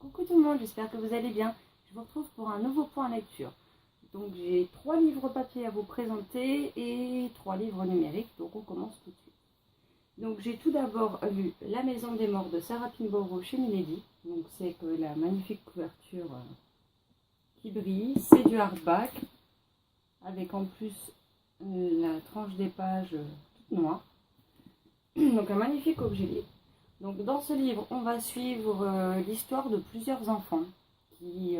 Coucou tout le monde, j'espère que vous allez bien. Je vous retrouve pour un nouveau point lecture. Donc j'ai 3 livres papier à vous présenter et 3 livres numériques, donc on commence tout de suite. Donc j'ai tout d'abord lu La Maison des Morts de Sarah Pinborough chez Milady. Donc c'est que la magnifique couverture qui brille. C'est du hardback avec en plus la tranche des pages toute noire. Donc un magnifique objet livre. Donc dans ce livre, on va suivre l'histoire de plusieurs enfants qui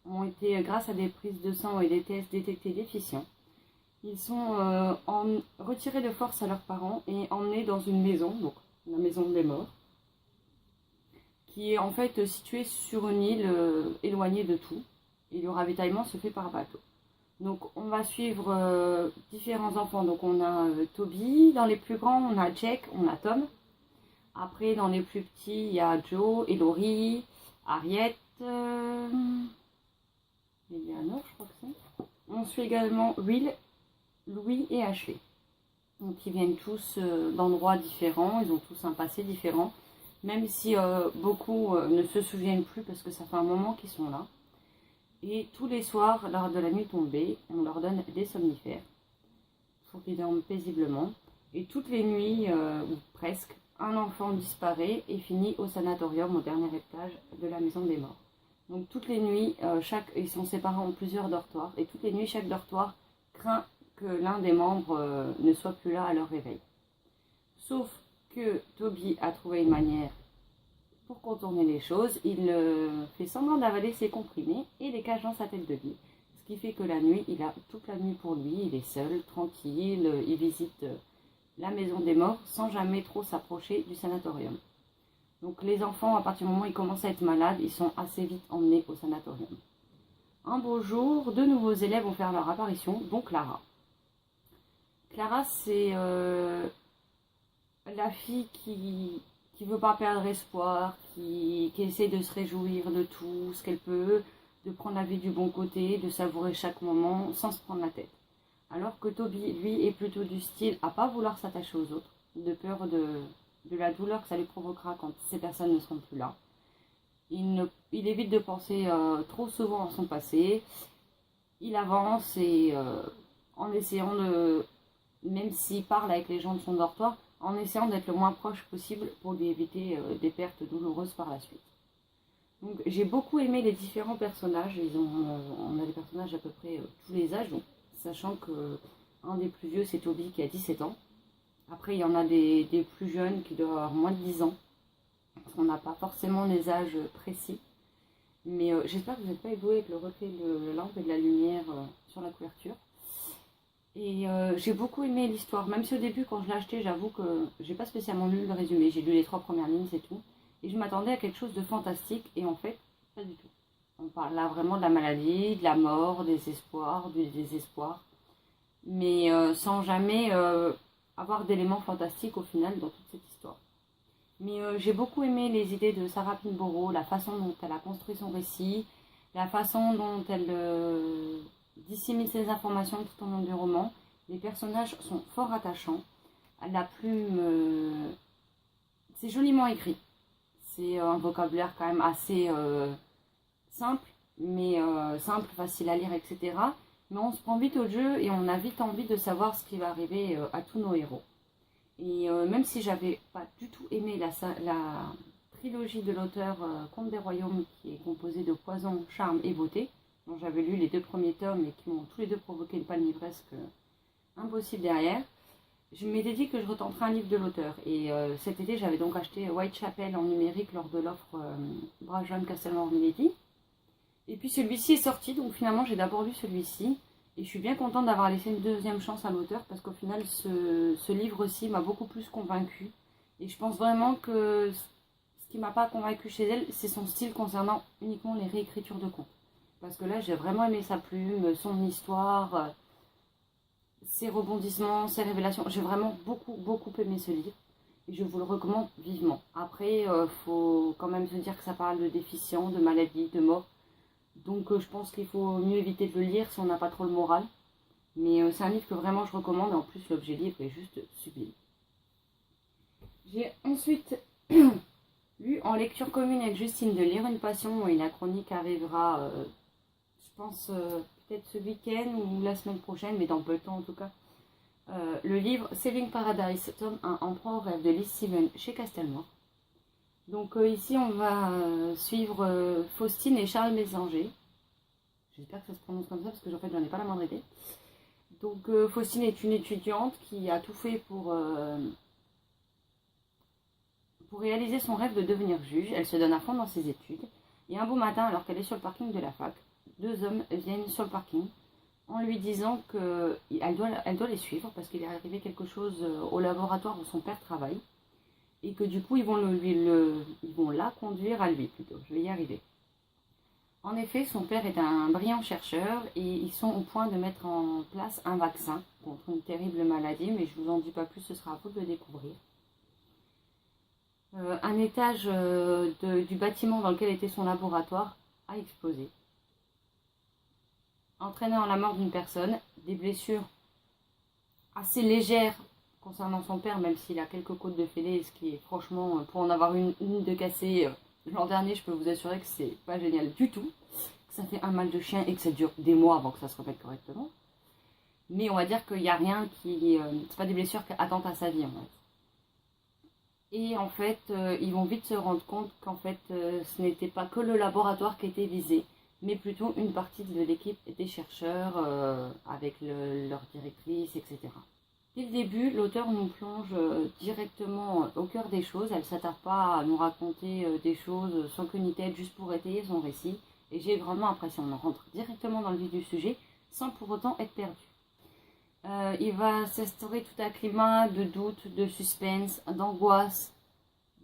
ont été, grâce à des prises de sang et des tests, détectés déficients. Ils sont retirés de force à leurs parents et emmenés dans une maison, donc la maison des morts, qui est en fait située sur une île éloignée de tout. Et le ravitaillement se fait par bateau. Donc on va suivre différents enfants. Donc on a Toby, dans les plus grands on a Jake, on a Tom. Après dans les plus petits il y a Joe, Ellory, Harriet, Eleanor je crois que c'est. On suit également Will, Louis et Ashley. Donc ils viennent tous d'endroits différents, ils ont tous un passé différent. Même si beaucoup ne se souviennent plus parce que ça fait un moment qu'ils sont là. Et tous les soirs, lors de la nuit tombée, on leur donne des somnifères pour qu'ils dorment paisiblement. Et toutes les nuits, ou presque, un enfant disparaît et finit au sanatorium au dernier étage de la maison des morts. Donc toutes les nuits, ils sont séparés en plusieurs dortoirs. Et toutes les nuits, chaque dortoir craint que l'un des membres ne soit plus là à leur réveil. Sauf que Toby a trouvé une manière pour contourner les choses. Il fait semblant d'avaler ses comprimés et les cache dans sa tête de lit. Ce qui fait que la nuit, il a toute la nuit pour lui, il est seul, tranquille, il visite la maison des morts sans jamais trop s'approcher du sanatorium. Donc les enfants, à partir du moment où ils commencent à être malades, ils sont assez vite emmenés au sanatorium. Un beau jour, 2 nouveaux élèves vont faire leur apparition, dont Clara. Clara, c'est la fille qui veut pas perdre espoir, qui essaie de se réjouir de tout ce qu'elle peut, de prendre la vie du bon côté, de savourer chaque moment sans se prendre la tête. Alors que Toby, lui, est plutôt du style à pas vouloir s'attacher aux autres, de peur de la douleur que ça lui provoquera quand ces personnes ne seront plus là. Il évite de penser trop souvent à son passé. Il avance et en essayant de, même s'il parle avec les gens de son dortoir, en essayant d'être le moins proche possible pour lui éviter des pertes douloureuses par la suite. Donc j'ai beaucoup aimé les différents personnages. On a des personnages à peu près tous les âges, donc, sachant que un des plus vieux c'est Toby qui a 17 ans. Après il y en a des plus jeunes qui doivent avoir moins de 10 ans. On n'a pas forcément les âges précis. Mais j'espère que vous n'êtes pas ébloui avec le reflet de la lampe et de la lumière sur la couverture. Et j'ai beaucoup aimé l'histoire, même si au début quand je l'ai acheté, j'avoue que j'ai pas spécialement lu le résumé, j'ai lu les 3 premières lignes, c'est tout. Et je m'attendais à quelque chose de fantastique, et en fait, pas du tout. On parle là vraiment de la maladie, de la mort, des espoirs, du désespoir, mais sans jamais avoir d'éléments fantastiques au final dans toute cette histoire. Mais j'ai beaucoup aimé les idées de Sarah Pinborough, la façon dont elle a construit son récit, la façon dont elle dissémine ses informations tout au long du roman. Les personnages sont fort attachants. La plume, c'est joliment écrit. C'est un vocabulaire quand même assez simple, mais simple, facile à lire, etc. Mais on se prend vite au jeu et on a vite envie de savoir ce qui va arriver à tous nos héros. Et même si j'avais pas du tout aimé la trilogie de l'auteur Conte des Royaumes, qui est composée de Poison, Charme et Beauté, dont j'avais lu les 2 premiers tomes et qui m'ont tous les 2 provoqué une palmivresque impossible derrière, je m'étais dit que je retenterais un livre de l'auteur. Et cet été, j'avais donc acheté Whitechapel en numérique lors de l'offre Brave Joan Castelmore Milady. Et puis celui-ci est sorti, donc finalement j'ai d'abord lu celui-ci. Et je suis bien contente d'avoir laissé une 2e chance à l'auteur parce qu'au final, ce livre-ci m'a beaucoup plus convaincue. Et je pense vraiment que ce qui ne m'a pas convaincue chez elle, c'est son style concernant uniquement les réécritures de contes. Parce que là, j'ai vraiment aimé sa plume, son histoire, ses rebondissements, ses révélations. J'ai vraiment beaucoup aimé ce livre. Et je vous le recommande vivement. Après, faut quand même se dire que ça parle de déficients, de maladies, de mort. Donc je pense qu'il faut mieux éviter de le lire si on n'a pas trop le moral. Mais c'est un livre que vraiment je recommande. Et en plus, l'objet livre est juste sublime. J'ai ensuite lu en lecture commune avec Justine de Lire une passion et la chronique arrivera, je pense, peut-être ce week-end ou la semaine prochaine, mais dans peu de temps en tout cas. Le livre Saving Paradise, tome 1, Empereur au rêve de Liz Steven chez Castelmoire. Donc ici on va suivre Faustine et Charles Mésanger. J'espère que ça se prononce comme ça parce que en fait j'en ai pas la moindre idée. Donc Faustine est une étudiante qui a tout fait pour réaliser son rêve de devenir juge. Elle se donne à fond dans ses études. Et un beau matin, alors qu'elle est sur le parking de la fac, deux hommes viennent sur le parking en lui disant qu'elle doit les suivre parce qu'il est arrivé quelque chose au laboratoire où son père travaille et que du coup ils vont la conduire à lui plutôt. Je vais y arriver. En effet, son père est un brillant chercheur et ils sont au point de mettre en place un vaccin contre une terrible maladie, mais je ne vous en dis pas plus, ce sera à vous de le découvrir. Un étage du bâtiment dans lequel était son laboratoire a explosé, entraînant la mort d'une personne, des blessures assez légères concernant son père, même s'il a quelques côtes de fêlée, ce qui est franchement, pour en avoir une de cassée l'an dernier, je peux vous assurer que c'est pas génial du tout, que ça fait un mal de chien et que ça dure des mois avant que ça se remette correctement. Mais on va dire qu'il n'y a rien qui... c'est pas des blessures qui attendent à sa vie en fait. Et en fait, ils vont vite se rendre compte qu'en fait, ce n'était pas que le laboratoire qui était visé, mais plutôt une partie de l'équipe des chercheurs avec leur directrice, etc. Dès le début, l'auteur nous plonge directement au cœur des choses. Elle ne s'attarde pas à nous raconter des choses sans queue ni tête, juste pour étayer son récit. Et j'ai vraiment l'impression qu'on rentre directement dans le vif du sujet, sans pour autant être perdu. Il va s'instaurer tout un climat de doute, de suspense, d'angoisse,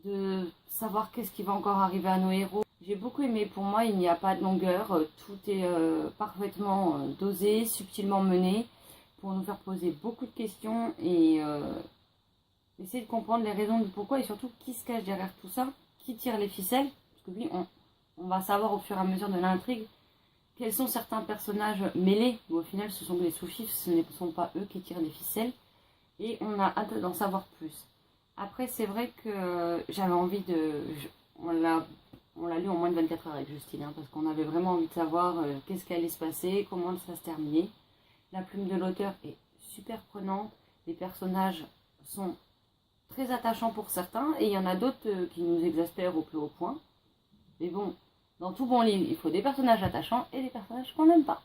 de savoir qu'est-ce qui va encore arriver à nos héros. J'ai beaucoup aimé, pour moi il n'y a pas de longueur, tout est parfaitement dosé, subtilement mené, pour nous faire poser beaucoup de questions et essayer de comprendre les raisons du pourquoi et surtout qui se cache derrière tout ça, qui tire les ficelles, parce que oui, on va savoir au fur et à mesure de l'intrigue quels sont certains personnages mêlés, où au final ce sont des sous-fifres, ce ne sont pas eux qui tirent les ficelles, et on a hâte d'en savoir plus. Après c'est vrai que j'avais envie on l'a lu en moins de 24 heures avec Justine, hein, parce qu'on avait vraiment envie de savoir qu'est-ce qui allait se passer, comment ça se terminait. La plume de l'auteur est super prenante, les personnages sont très attachants pour certains, et il y en a d'autres qui nous exaspèrent au plus haut point. Mais bon, dans tout bon livre, il faut des personnages attachants et des personnages qu'on n'aime pas.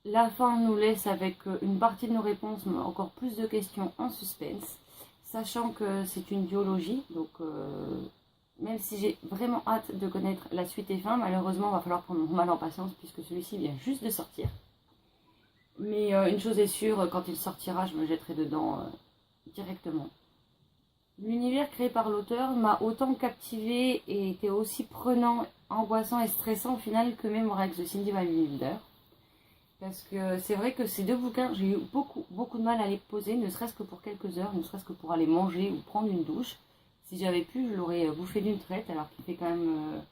La fin nous laisse avec une partie de nos réponses, mais encore plus de questions en suspense, sachant que c'est une duologie, donc même si j'ai vraiment hâte de connaître la suite et fin, malheureusement il va falloir prendre mon mal en patience puisque celui-ci vient juste de sortir. Mais une chose est sûre, quand il sortira, je me jetterai dedans directement. L'univers créé par l'auteur m'a autant captivé et était aussi prenant, angoissant et stressant au final que Mémorex de Cindy Van Wilder. Parce que c'est vrai que ces deux bouquins, j'ai eu beaucoup de mal à les poser, ne serait-ce que pour quelques heures, ne serait-ce que pour aller manger ou prendre une douche. Si j'avais pu, je l'aurais bouffé d'une traite, alors qu'il fait quand même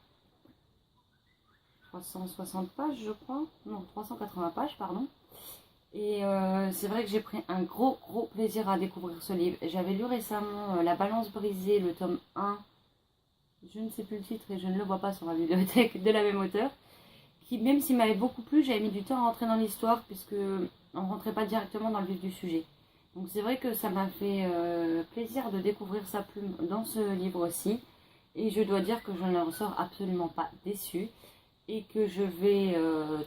360 pages, je crois. Non, 380 pages, pardon. Et c'est vrai que j'ai pris un gros plaisir à découvrir ce livre. J'avais lu récemment La Balance brisée, le tome 1. Je ne sais plus le titre et je ne le vois pas sur la bibliothèque de la même auteure. Qui, même s'il m'avait beaucoup plu, j'avais mis du temps à rentrer dans l'histoire puisque on ne rentrait pas directement dans le vif du sujet. Donc c'est vrai que ça m'a fait plaisir de découvrir sa plume dans ce livre aussi. Et je dois dire que je ne ressors absolument pas déçue. Et que je vais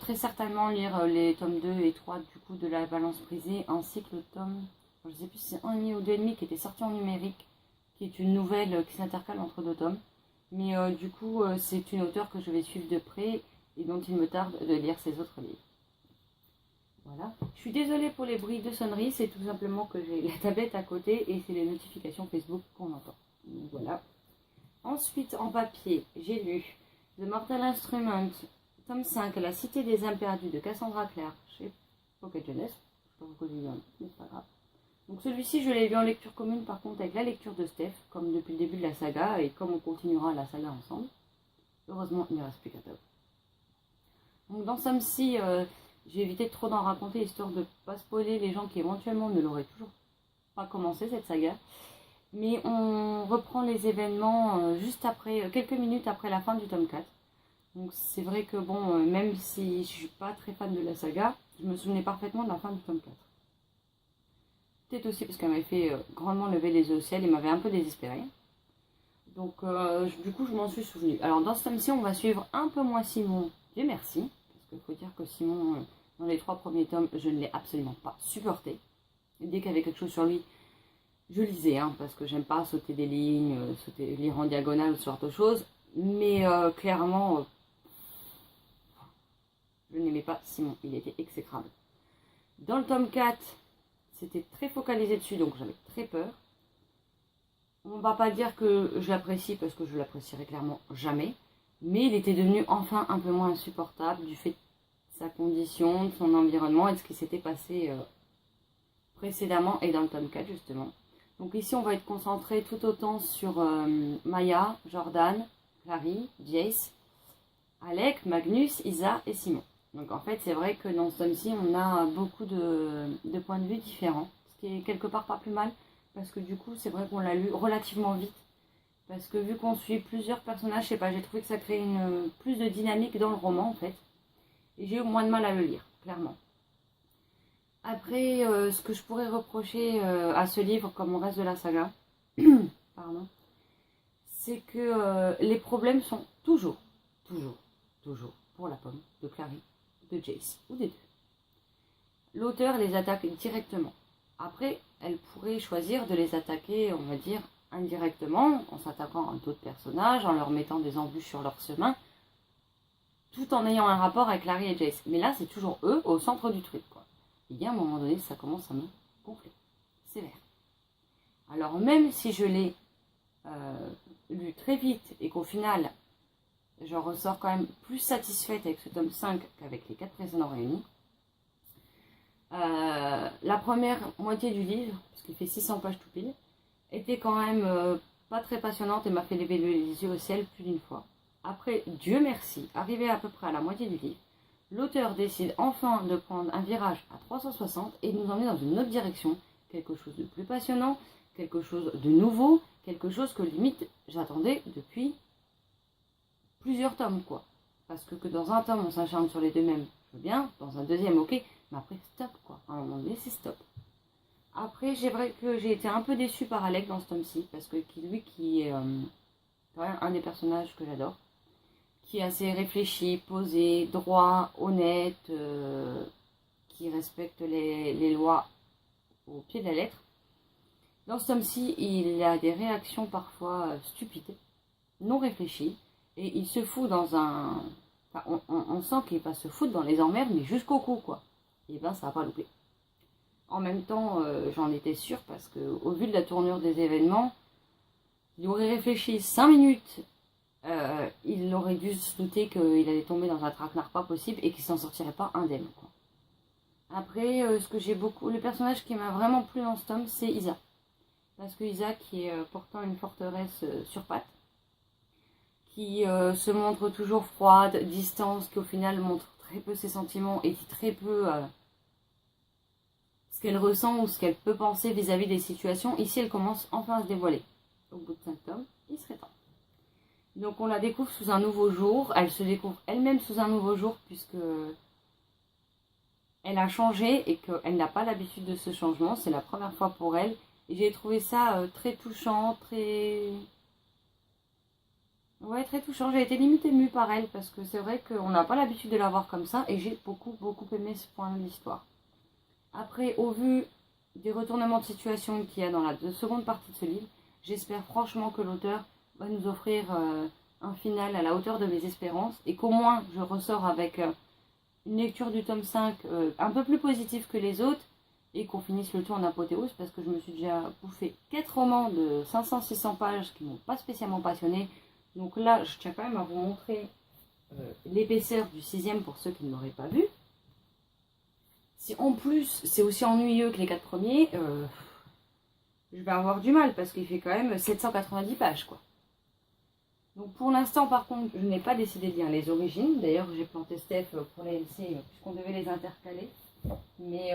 très certainement lire les tomes 2 et 3 du coup de La Balance brisée, ainsi que le tome, je ne sais plus si c'est 1,5 ou 2,5 qui était sorti en numérique, qui est une nouvelle qui s'intercale entre deux tomes. Mais du coup, c'est une auteure que je vais suivre de près et dont il me tarde de lire ses autres livres. Voilà. Je suis désolée pour les bruits de sonnerie, c'est tout simplement que j'ai la tablette à côté et c'est les notifications Facebook qu'on entend. Donc, voilà. Ensuite, en papier, j'ai lu The Mortal Instrument, tome 5, La Cité des Imperdus de Cassandra Clare chez Pocket Jeunesse. Je ne sais pas pourquoi je l'ai lu, mais c'est pas grave. Donc celui-ci, je l'ai lu en lecture commune, par contre, avec la lecture de Steph, comme depuis le début de la saga, et comme on continuera la saga ensemble. Heureusement, il ne reste plus qu'à top. Donc dans somme-ci, j'ai évité trop d'en raconter, histoire de ne pas spoiler les gens qui éventuellement ne l'auraient toujours pas commencé, cette saga. Mais on reprend les événements juste après, quelques minutes après la fin du tome 4. Donc c'est vrai que bon, même si je suis pas très fan de la saga, je me souvenais parfaitement de la fin du tome 4. Peut-être aussi parce qu'elle m'avait fait grandement lever les yeux au ciel et m'avait un peu désespérée. Donc du coup je m'en suis souvenu. Alors dans ce tome-ci on va suivre un peu moins Simon, Dieu merci. Parce qu'il faut dire que Simon, dans les 3 premiers tomes, je ne l'ai absolument pas supporté. Et dès qu'il y avait quelque chose sur lui, je lisais, hein, parce que j'aime pas sauter des lignes, lire en diagonale, ce genre de choses. Mais clairement, je n'aimais pas Simon, il était exécrable. Dans le tome 4, c'était très focalisé dessus, donc j'avais très peur. On ne va pas dire que je l'apprécie, parce que je l'apprécierai clairement jamais. Mais il était devenu enfin un peu moins insupportable du fait de sa condition, de son environnement et de ce qui s'était passé précédemment et dans le tome 4 justement. Donc ici on va être concentré tout autant sur Maya, Jordan, Clary, Jace, Alec, Magnus, Isa et Simon. Donc en fait c'est vrai que dans ce tome-ci on a beaucoup de points de vue différents, ce qui est quelque part pas plus mal parce que du coup c'est vrai qu'on l'a lu relativement vite parce que vu qu'on suit plusieurs personnages, je sais pas, j'ai trouvé que ça crée plus de dynamique dans le roman en fait et j'ai eu moins de mal à le lire, clairement. Après, ce que je pourrais reprocher à ce livre comme au reste de la saga, pardon, c'est que les problèmes sont toujours pour la pomme de Clary, de Jace ou des deux. L'auteur les attaque directement. Après, elle pourrait choisir de les attaquer, on va dire, indirectement, en s'attaquant à d'autres personnages, en leur mettant des embûches sur leur chemin, tout en ayant un rapport avec Clary et Jace. Mais là, c'est toujours eux au centre du truc, quoi. Et bien, à un moment donné, ça commence à me gonfler. Sévère. Alors, même si je l'ai lu très vite et qu'au final, je ressors quand même plus satisfaite avec ce tome 5 qu'avec les 4 précédents réunis, la première moitié du livre, parce qu'il fait 600 pages tout pile, était quand même pas très passionnante et m'a fait lever les yeux au ciel plus d'une fois. Après, Dieu merci, arrivé à peu près à la moitié du livre, l'auteur décide enfin de prendre un virage à 360 et de nous emmener dans une autre direction, quelque chose de plus passionnant, quelque chose de nouveau, quelque chose que limite j'attendais depuis plusieurs tomes, quoi. Parce que dans un tome on s'acharne sur les deux mêmes, je veux bien, dans un deuxième ok, mais après stop, quoi. À un moment donné c'est stop. Après c'est vrai que j'ai été un peu déçue par Alec dans ce tome-ci, parce que lui qui est quand même un des personnages que j'adore, qui est assez réfléchi, posé, droit, honnête, qui respecte les lois au pied de la lettre. Dans ce tome-ci, il a des réactions parfois stupides, non réfléchies, et il se fout dans un... Enfin, on sent qu'il va se foutre dans les emmerdes, mais jusqu'au cou, quoi. Et ben, ça va pas louper. En même temps, j'en étais sûre, parce qu'au vu de la tournure des événements, il aurait réfléchi 5 minutes, il aurait dû se douter qu'il allait tomber dans un traquenard pas possible et qu'il s'en sortirait pas indemne, quoi. Après, ce que j'ai beaucoup... Le personnage qui m'a vraiment plu dans ce tome, c'est Isa. Parce que Isa, qui est pourtant une forteresse sur pattes, qui se montre toujours froide, distante, qui au final montre très peu ses sentiments et dit très peu ce qu'elle ressent ou ce qu'elle peut penser vis-à-vis des situations. Ici, elle commence enfin à se dévoiler. Au bout de 5 tomes, il serait temps. Donc on la découvre sous un nouveau jour, elle se découvre elle-même sous un nouveau jour puisque elle a changé et qu'elle n'a pas l'habitude de ce changement, c'est la première fois pour elle. Et j'ai trouvé ça très touchant, Ouais, très touchant. J'ai été limite émue par elle parce que c'est vrai qu'on n'a pas l'habitude de la voir comme ça et j'ai beaucoup aimé ce point de l'histoire. Après, au vu des retournements de situation qu'il y a dans la seconde partie de ce livre, j'espère franchement que l'auteur va nous offrir un final à la hauteur de mes espérances et qu'au moins je ressors avec une lecture du tome 5 un peu plus positive que les autres et qu'on finisse le tout en apothéose parce que je me suis déjà bouffé 4 romans de 500-600 pages qui m'ont pas spécialement passionné. Donc là, je tiens quand même à vous montrer l'épaisseur du 6e pour ceux qui ne l'auraient pas vu. Si en plus c'est aussi ennuyeux que les 4 premiers, je vais avoir du mal parce qu'il fait quand même 790 pages, quoi. Donc pour l'instant, par contre, je n'ai pas décidé de lire les origines. D'ailleurs, j'ai planté Steph pour les LC puisqu'on devait les intercaler. Mais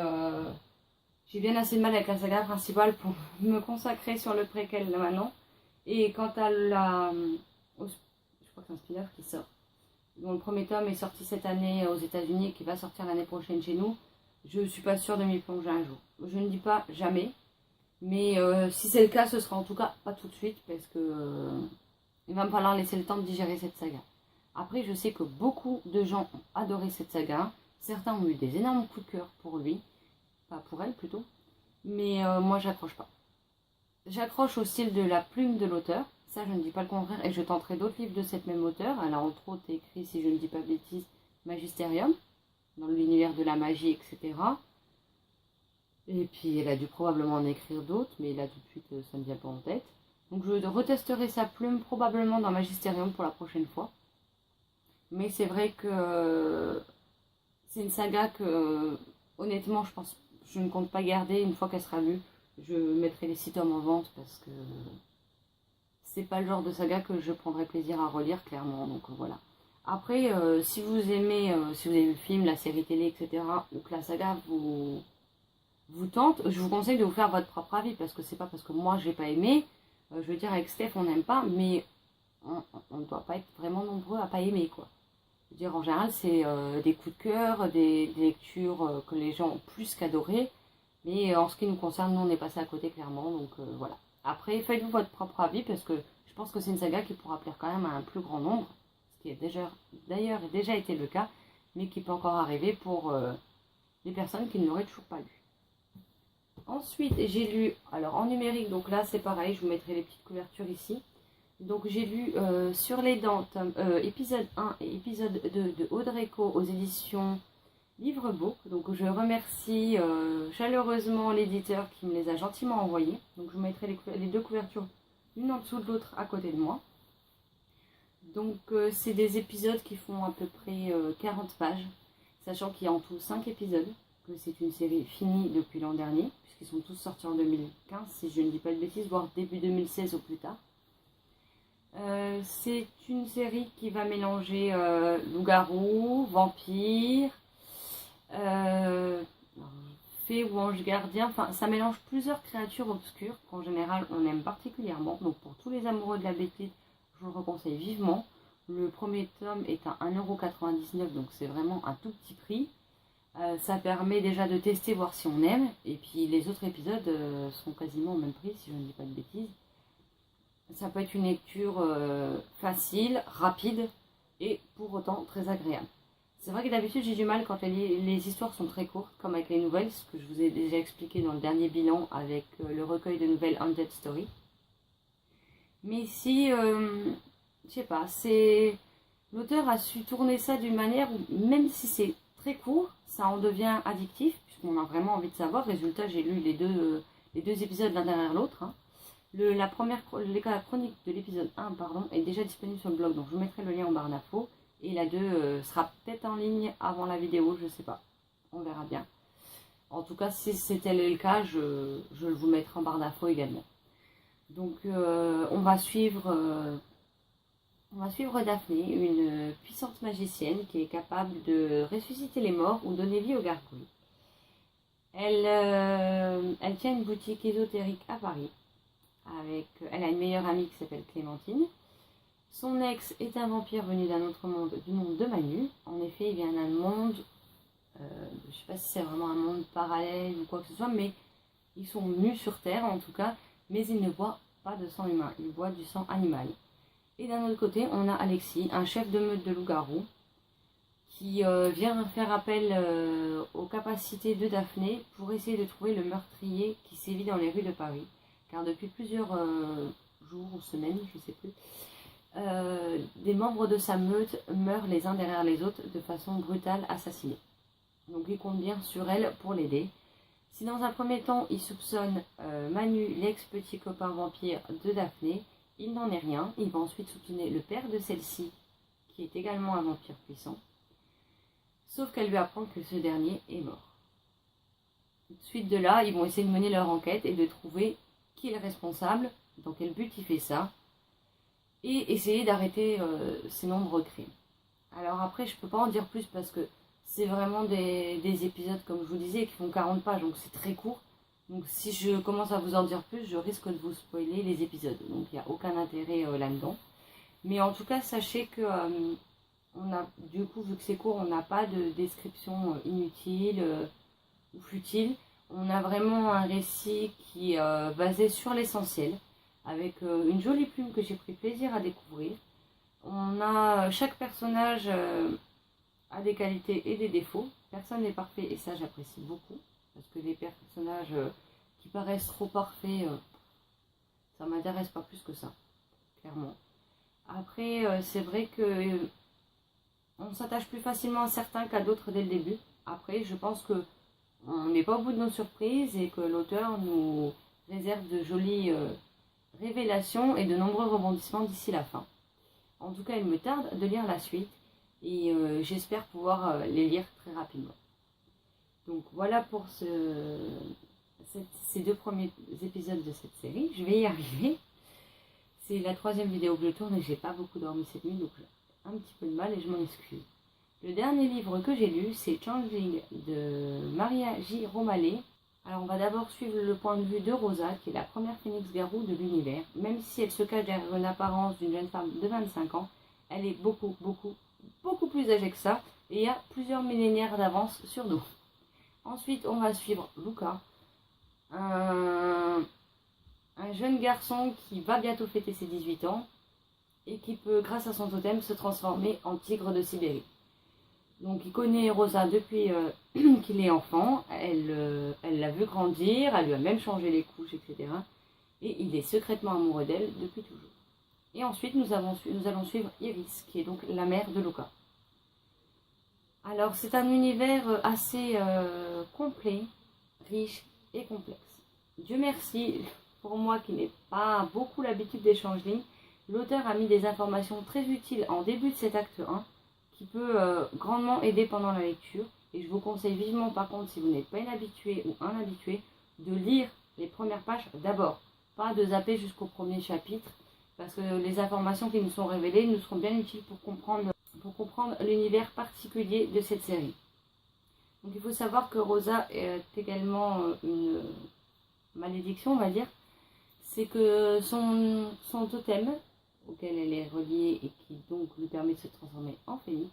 J'ai bien assez de mal avec la saga principale pour me consacrer sur le préquel là maintenant. Et quant à je crois que c'est un spin-off qui sort, dont le premier tome est sorti cette année aux États-Unis et qui va sortir l'année prochaine chez nous, je ne suis pas sûre de m'y plonger un jour. Je ne dis pas jamais, mais si c'est le cas, ce sera en tout cas pas tout de suite parce que il va me falloir laisser le temps de digérer cette saga. Après, je sais que beaucoup de gens ont adoré cette saga. Certains ont eu des énormes coups de cœur pour lui, pas pour elle plutôt, mais moi j'accroche pas. J'accroche au style de la plume de l'auteur, ça je ne dis pas le contraire, et je tenterai d'autres livres de cette même auteure. Elle a entre autres écrit, si je ne dis pas de bêtises, Magisterium, dans l'univers de la magie, etc. Et puis elle a dû probablement en écrire d'autres, mais là tout de suite ça ne me vient pas en tête. Donc je retesterai sa plume probablement dans Magisterium pour la prochaine fois. Mais c'est vrai que c'est une saga que honnêtement je ne compte pas garder une fois qu'elle sera lue. Je mettrai les 6 tomes en vente parce que c'est pas le genre de saga que je prendrai plaisir à relire clairement. Donc voilà. Après, si vous aimez le film, la série télé, etc., ou que la saga vous tente, je vous conseille de vous faire votre propre avis parce que c'est pas parce que moi j'ai pas aimé. Je veux dire, avec Steph on n'aime pas, mais on ne doit pas être vraiment nombreux à pas aimer quoi. Je veux dire, en général, c'est des coups de cœur, des lectures que les gens ont plus qu'adoré. Mais en ce qui nous concerne, nous, on est passé à côté, clairement. Donc, voilà. Après, faites-vous votre propre avis, parce que je pense que c'est une saga qui pourra plaire quand même à un plus grand nombre. Ce qui est d'ailleurs déjà été le cas, mais qui peut encore arriver pour les personnes qui ne l'auraient toujours pas lu. Ensuite, j'ai lu, alors en numérique, donc là, c'est pareil, je vous mettrai les petites couvertures ici. Donc j'ai lu Sur les dents, épisode 1 et épisode 2 de Audrey Co aux éditions Livre-Book. Donc je remercie chaleureusement l'éditeur qui me les a gentiment envoyés. Donc je vous mettrai les deux couvertures l'une en dessous de l'autre à côté de moi. Donc c'est des épisodes qui font à peu près 40 pages, sachant qu'il y a en tout 5 épisodes, que c'est une série finie depuis l'an dernier, puisqu'ils sont tous sortis en 2015, si je ne dis pas de bêtises, voire début 2016 au plus tard. C'est une série qui va mélanger loup-garou, vampire, fée ou ange gardien. Enfin, ça mélange plusieurs créatures obscures qu'en général on aime particulièrement. Donc pour tous les amoureux de la BD, je vous le conseille vivement. Le premier tome est à 1,99 €, donc c'est vraiment un tout petit prix. Ça permet déjà de tester, voir si on aime. Et puis les autres épisodes sont quasiment au même prix, si je ne dis pas de bêtises. Ça peut être une lecture facile, rapide et pour autant très agréable. C'est vrai que d'habitude j'ai du mal quand les histoires sont très courtes, comme avec les nouvelles, ce que je vous ai déjà expliqué dans le dernier bilan avec le recueil de nouvelles Undead Story. Mais ici, je sais pas, l'auteur a su tourner ça d'une manière où même si c'est très court, ça en devient addictif, puisqu'on a vraiment envie de savoir. Résultat, j'ai lu les deux épisodes l'un derrière l'autre. Hein. La chronique de l'épisode 1 est déjà disponible sur le blog, donc je vous mettrai le lien en barre d'infos. Et la 2 sera peut-être en ligne avant la vidéo, je sais pas. On verra bien. En tout cas, si c'était le cas, je vous mettrai en barre d'infos également. Donc on va suivre Daphné, une puissante magicienne qui est capable de ressusciter les morts ou donner vie aux gargouilles. Elle tient une boutique ésotérique à Paris. Elle a une meilleure amie qui s'appelle Clémentine. Son ex est un vampire venu d'un autre monde, du monde de Manu. En effet, il vient d'un monde, je ne sais pas si c'est vraiment un monde parallèle ou quoi que ce soit, mais ils sont nus sur Terre en tout cas, mais ils ne boivent pas de sang humain, ils boivent du sang animal. Et d'un autre côté, on a Alexis, un chef de meute de loup-garou, qui vient faire appel aux capacités de Daphné pour essayer de trouver le meurtrier qui sévit dans les rues de Paris. Car depuis plusieurs jours ou semaines, je ne sais plus, des membres de sa meute meurent les uns derrière les autres de façon brutale, assassinés. Donc il compte bien sur elle pour l'aider. Si dans un premier temps il soupçonne Manu, l'ex-petit copain vampire de Daphné, il n'en est rien. Il va ensuite soupçonner le père de celle-ci, qui est également un vampire puissant. Sauf qu'elle lui apprend que ce dernier est mort. Suite de là, ils vont essayer de mener leur enquête et de trouver qui est le responsable, dans quel but il fait ça, et essayer d'arrêter ces nombreux crimes. Alors après, je peux pas en dire plus parce que c'est vraiment des épisodes, comme je vous disais, qui font 40 pages, donc c'est très court. Donc si je commence à vous en dire plus, je risque de vous spoiler les épisodes. Donc il n'y a aucun intérêt là-dedans. Mais en tout cas, sachez que on a, du coup, vu que c'est court, on n'a pas de description inutile ou futile. On a vraiment un récit qui est basé sur l'essentiel, avec une jolie plume que j'ai pris plaisir à découvrir. On a chaque personnage a des qualités et des défauts. Personne n'est parfait et ça j'apprécie beaucoup. Parce que les personnages qui paraissent trop parfaits, ça ne m'intéresse pas plus que ça, clairement. Après, c'est vrai que on s'attache plus facilement à certains qu'à d'autres dès le début. Après, je pense que on n'est pas au bout de nos surprises et que l'auteur nous réserve de jolies révélations et de nombreux rebondissements d'ici la fin. En tout cas, il me tarde de lire la suite et j'espère pouvoir les lire très rapidement. Donc voilà pour ces 2 premiers épisodes de cette série. Je vais y arriver. C'est la 3e vidéo que je tourne et j'ai pas beaucoup dormi cette nuit, donc j'ai un petit peu de mal et je m'en excuse. Le dernier livre que j'ai lu, c'est Changeling de Maria J. Romalley. Alors on va d'abord suivre le point de vue de Rosa, qui est la première phénix garou de l'univers. Même si elle se cache derrière une apparence d'une jeune femme de 25 ans, elle est beaucoup plus âgée que ça, et il y a plusieurs millénaires d'avance sur nous. Ensuite, on va suivre Luca, un jeune garçon qui va bientôt fêter ses 18 ans, et qui peut, grâce à son totem, se transformer en tigre de Sibérie. Donc il connaît Rosa depuis qu'il est enfant, elle l'a vu grandir, elle lui a même changé les couches, etc. Et il est secrètement amoureux d'elle depuis toujours. Et ensuite nous allons suivre Iris, qui est donc la mère de Luca. Alors c'est un univers assez complet, riche et complexe. Dieu merci, pour moi qui n'ai pas beaucoup l'habitude des changelings, l'auteur a mis des informations très utiles en début de cet acte 1, qui peut grandement aider pendant la lecture. Et je vous conseille vivement, par contre, si vous n'êtes pas une habituée ou un habitué, de lire les premières pages d'abord. Pas de zapper jusqu'au premier chapitre, parce que les informations qui nous sont révélées nous seront bien utiles pour comprendre l'univers particulier de cette série. Donc il faut savoir que Rosa est également une malédiction, on va dire. C'est que son totem, auquel elle est reliée et qui donc lui permet de se transformer en phénix,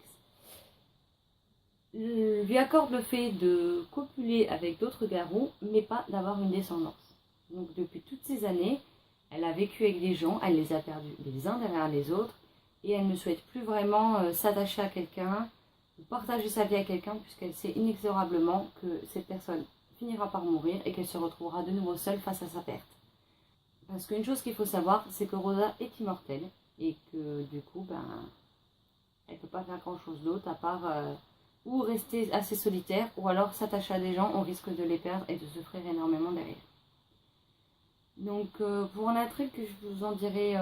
lui accorde le fait de copuler avec d'autres garous, mais pas d'avoir une descendance. Donc depuis toutes ces années, elle a vécu avec des gens, elle les a perdus les uns derrière les autres, et elle ne souhaite plus vraiment s'attacher à quelqu'un, ou partager sa vie à quelqu'un, puisqu'elle sait inexorablement que cette personne finira par mourir et qu'elle se retrouvera de nouveau seule face à sa perte. Parce qu'une chose qu'il faut savoir, c'est que Rosa est immortelle et que du coup, elle ne peut pas faire grand chose d'autre à part ou rester assez solitaire ou alors s'attacher à des gens, on risque de les perdre et de souffrir énormément derrière. Donc pour un intrigue, je vous en dirai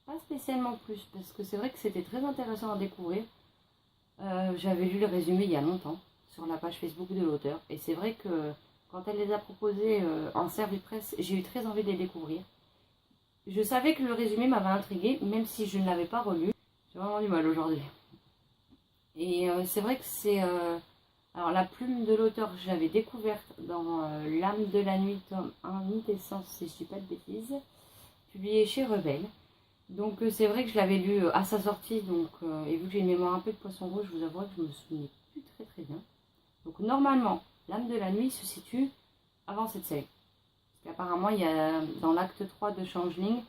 pas spécialement plus parce que c'est vrai que c'était très intéressant à découvrir. J'avais lu le résumé il y a longtemps sur la page Facebook de l'auteur et c'est vrai que quand elle les a proposés en service de presse, j'ai eu très envie de les découvrir. Je savais que le résumé m'avait intriguée, même si je ne l'avais pas relu. J'ai vraiment du mal aujourd'hui. Et c'est vrai que c'est... alors la plume de l'auteur, je l'avais découverte dans L'âme de la nuit, tome 1, Nitessence, si je ne dis pas de bêtises, publié chez Rebelle. Donc c'est vrai que je l'avais lu à sa sortie, donc, et vu que j'ai une mémoire un peu de poisson rouge, je vous avoue que je me souviens plus très bien. Donc normalement, L'âme de la nuit se situe avant cette série. Parce qu'apparemment, il y a dans l'acte 3 de Changeling,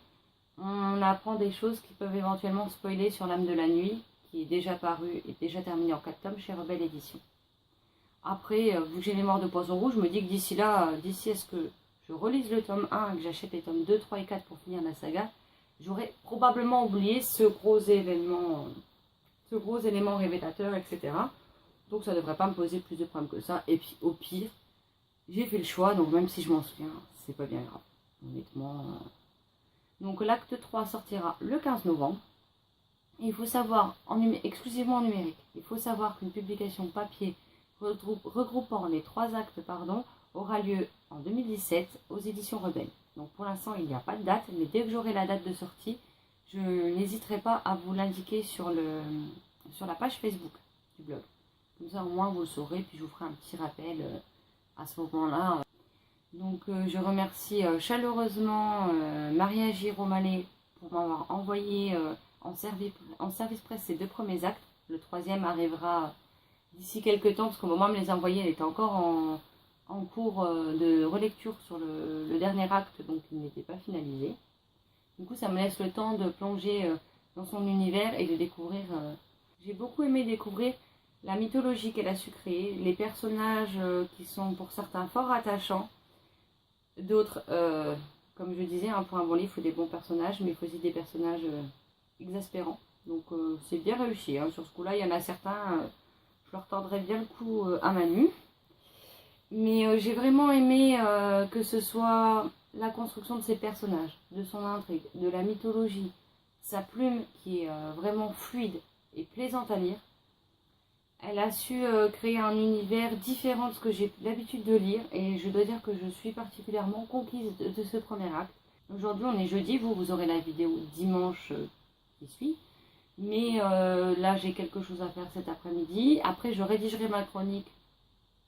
on apprend des choses qui peuvent éventuellement spoiler sur L'âme de la nuit, qui est déjà paru et déjà terminé en 4 tomes chez Rebelle Édition. Après, vu que j'ai les morts de poisson rouge, je me dis que d'ici là, d'ici à ce que je relise le tome 1 et que j'achète les tomes 2, 3 et 4 pour finir la saga, j'aurais probablement oublié ce gros élément révélateur, etc. Donc ça ne devrait pas me poser plus de problèmes que ça. Et puis au pire, j'ai fait le choix, donc même si je m'en souviens, c'est pas bien grave, honnêtement. Donc l'acte 3 sortira le 15 novembre. Et il faut savoir, exclusivement en numérique, il faut savoir qu'une publication papier regroupant les 3 actes aura lieu en 2017 aux éditions Rebelle. Donc pour l'instant, il n'y a pas de date, mais dès que j'aurai la date de sortie, je n'hésiterai pas à vous l'indiquer sur la page Facebook du blog. Comme ça, au moins, vous le saurez, puis je vous ferai un petit rappel à ce moment-là. Donc je remercie chaleureusement Maria Giromalet pour m'avoir envoyé en service presse ces 2 premiers actes. Le 3e arrivera d'ici quelques temps, parce qu'au moment où elle me les a envoyés, elle était encore en cours de relecture sur le dernier acte, donc il n'était pas finalisé. Du coup, ça me laisse le temps de plonger dans son univers et de découvrir. J'ai beaucoup aimé découvrir la mythologie qu'elle a su créer, les personnages qui sont pour certains fort attachants, d'autres, comme je disais, pour un bon livre, il faut des bons personnages, mais il faut aussi des personnages exaspérants. Donc c'est bien réussi. Sur ce coup-là, il y en a certains, je leur tordrais bien le cou à Manu. Mais j'ai vraiment aimé que ce soit la construction de ses personnages, de son intrigue, de la mythologie, sa plume qui est vraiment fluide et plaisante à lire. Elle a su créer un univers différent de ce que j'ai l'habitude de lire et je dois dire que je suis particulièrement conquise de ce premier acte. Aujourd'hui on est jeudi, vous aurez la vidéo dimanche qui suit. Mais là j'ai quelque chose à faire cet après-midi. Après je rédigerai ma chronique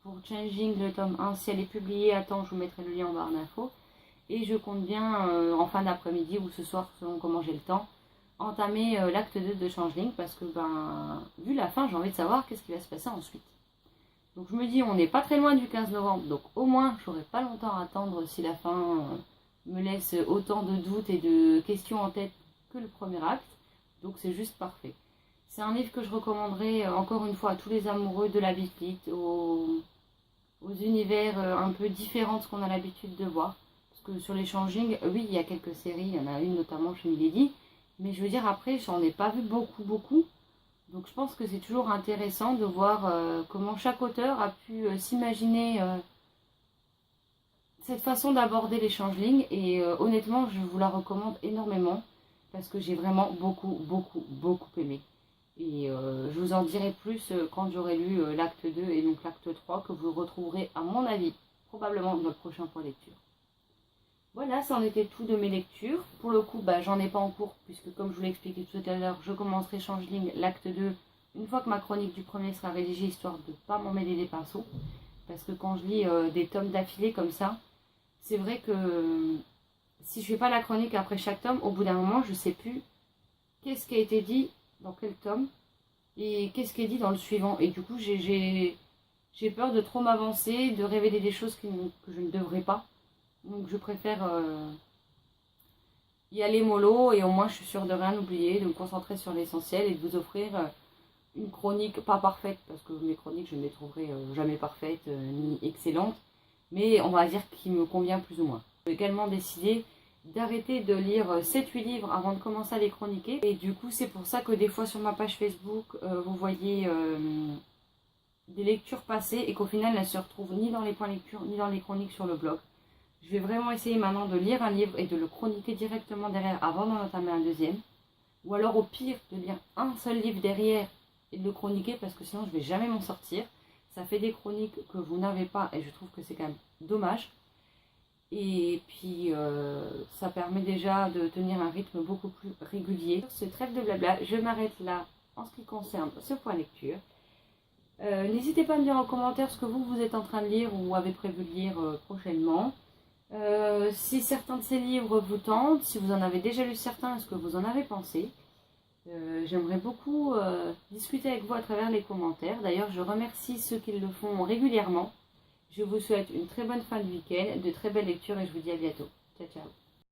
pour Changing le tome 1. Si elle est publiée à temps, je vous mettrai le lien en barre d'infos. Et je compte bien en fin d'après-midi ou ce soir selon comment j'ai le temps, entamer l'acte 2 de Changeling parce que vu la fin j'ai envie de savoir qu'est-ce qui va se passer ensuite. Donc je me dis on n'est pas très loin du 15 novembre donc au moins j'aurai pas longtemps à attendre si la fin me laisse autant de doutes et de questions en tête que le premier acte. Donc c'est juste parfait. C'est un livre que je recommanderais encore une fois à tous les amoureux de la Biflite, aux univers un peu différents de ce qu'on a l'habitude de voir. Parce que sur les Changeling, oui il y a quelques séries, il y en a une notamment chez Milady. Mais je veux dire, après, j'en ai pas vu beaucoup. Donc je pense que c'est toujours intéressant de voir comment chaque auteur a pu s'imaginer cette façon d'aborder les changelings. Et honnêtement, je vous la recommande énormément parce que j'ai vraiment beaucoup aimé. Et je vous en dirai plus quand j'aurai lu l'acte 2 et donc l'acte 3 que vous retrouverez, à mon avis, probablement dans le prochain point lecture. Voilà, ça en était tout de mes lectures. Pour le coup, j'en ai pas en cours, puisque comme je vous l'ai expliqué tout à l'heure, je commencerai Changeling, l'acte 2, une fois que ma chronique du premier sera rédigée, histoire de ne pas m'en mêler des pinceaux. Parce que quand je lis des tomes d'affilée comme ça, c'est vrai que si je fais pas la chronique après chaque tome, au bout d'un moment, je sais plus qu'est-ce qui a été dit dans quel tome, et qu'est-ce qui est dit dans le suivant. Et du coup, j'ai peur de trop m'avancer, de révéler des choses que je ne devrais pas. Donc je préfère y aller mollo et au moins je suis sûre de rien oublier, de me concentrer sur l'essentiel et de vous offrir une chronique pas parfaite, parce que mes chroniques je ne les trouverai jamais parfaites ni excellentes, mais on va dire qui me convient plus ou moins. J'ai également décidé d'arrêter de lire 7-8 livres avant de commencer à les chroniquer. Et du coup c'est pour ça que des fois sur ma page Facebook vous voyez des lectures passées et qu'au final elles ne se retrouvent ni dans les points lecture ni dans les chroniques sur le blog. Je vais vraiment essayer maintenant de lire un livre et de le chroniquer directement derrière avant d'en entamer un deuxième. Ou alors au pire de lire un seul livre derrière et de le chroniquer parce que sinon je ne vais jamais m'en sortir. Ça fait des chroniques que vous n'avez pas et je trouve que c'est quand même dommage. Et puis ça permet déjà de tenir un rythme beaucoup plus régulier. Sur ce trêve de blabla, je m'arrête là en ce qui concerne ce point lecture. N'hésitez pas à me dire en commentaire ce que vous êtes en train de lire ou avez prévu de lire prochainement. Si certains de ces livres vous tentent, si vous en avez déjà lu certains, est-ce que vous en avez pensé? J'aimerais beaucoup discuter avec vous à travers les commentaires. D'ailleurs, je remercie ceux qui le font régulièrement. Je vous souhaite une très bonne fin de week-end, de très belles lectures et je vous dis à bientôt. Ciao, ciao.